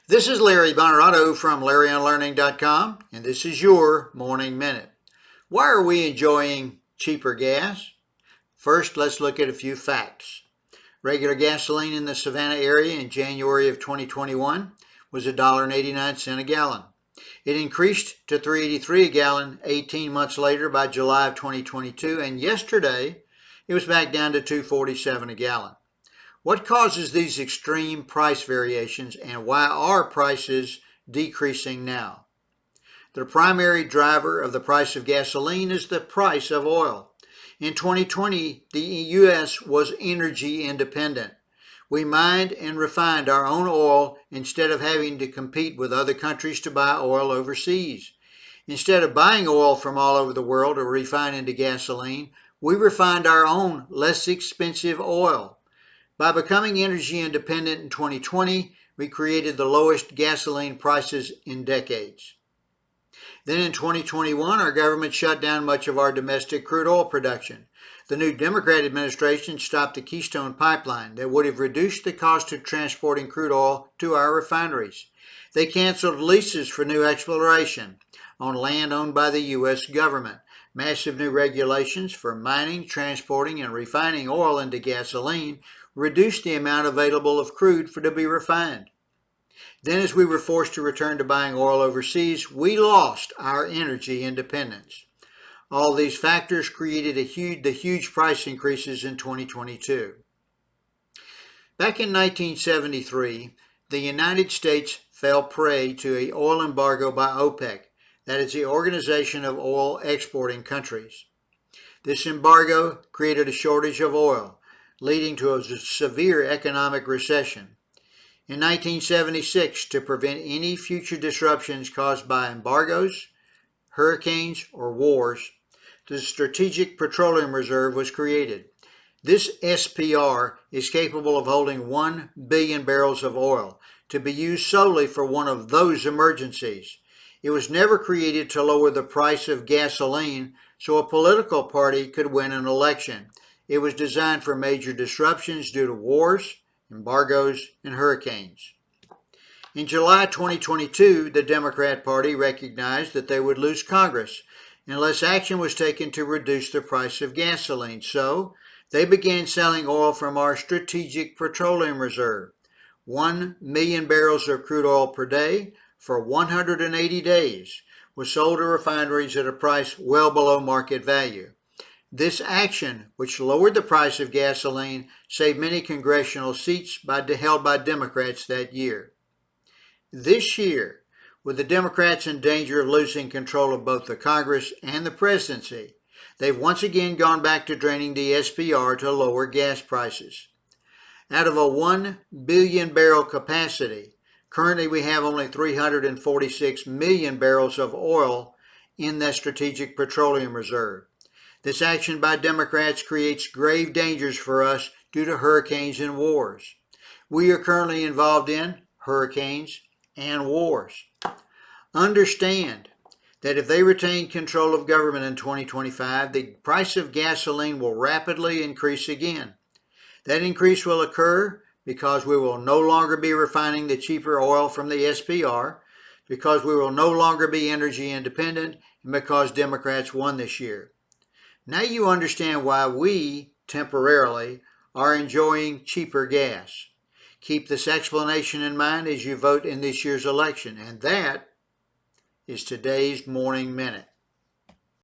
This is Larry Bonerato from LarryOnLearning.com, and this is your Morning Minute. Why are we enjoying cheaper gas? First, let's look at a few facts. Regular gasoline in the Savannah area in January of 2021 was $1.89 a gallon. It increased to $3.83 a gallon 18 months later by July of 2022, and yesterday it was back down to $2.47 a gallon. What causes these extreme price variations, and why are prices decreasing now? The primary driver of the price of gasoline is the price of oil. In 2020, the U.S. was energy independent. We mined and refined our own oil instead of having to compete with other countries to buy oil overseas. Instead of buying oil from all over the world to refine into gasoline, we refined our own less expensive oil. By becoming energy independent in 2020, we created the lowest gasoline prices in decades. Then in 2021, our government shut down much of our domestic crude oil production. The new Democrat administration stopped the Keystone Pipeline that would have reduced the cost of transporting crude oil to our refineries. They canceled leases for new exploration on land owned by the U.S. government. Massive new regulations for mining, transporting, and refining oil into gasoline reduced the amount available of crude to be refined. Then, as we were forced to return to buying oil overseas, we lost our energy independence. All these factors created the huge price increases in 2022. Back in 1973, the United States fell prey to an oil embargo by OPEC, that is the Organization of Oil Exporting Countries. This embargo created a shortage of oil, leading to a severe economic recession. In 1976, to prevent any future disruptions caused by embargoes, hurricanes, or wars, the Strategic Petroleum Reserve was created. This SPR is capable of holding 1 billion barrels of oil to be used solely for one of those emergencies. It was never created to lower the price of gasoline so a political party could win an election. It was designed for major disruptions due to wars, embargoes, and hurricanes. In July 2022, the Democrat Party recognized that they would lose Congress unless action was taken to reduce the price of gasoline. So, they began selling oil from our Strategic Petroleum Reserve. 1 million barrels of crude oil per day for 180 days was sold to refineries at a price well below market value. This action, which lowered the price of gasoline, saved many congressional seats held by Democrats that year. This year, with the Democrats in danger of losing control of both the Congress and the presidency, they've once again gone back to draining the SPR to lower gas prices. Out of a 1 billion barrel capacity, currently we have only 346 million barrels of oil in that Strategic Petroleum Reserve. This action by Democrats creates grave dangers for us due to hurricanes and wars. We are currently involved in hurricanes and wars. Understand that if they retain control of government in 2025, the price of gasoline will rapidly increase again. That increase will occur because we will no longer be refining the cheaper oil from the SPR, because we will no longer be energy independent, and because Democrats won this year. Now you understand why we, temporarily, are enjoying cheaper gas. Keep this explanation in mind as you vote in this year's election, and that is today's Morning Minute.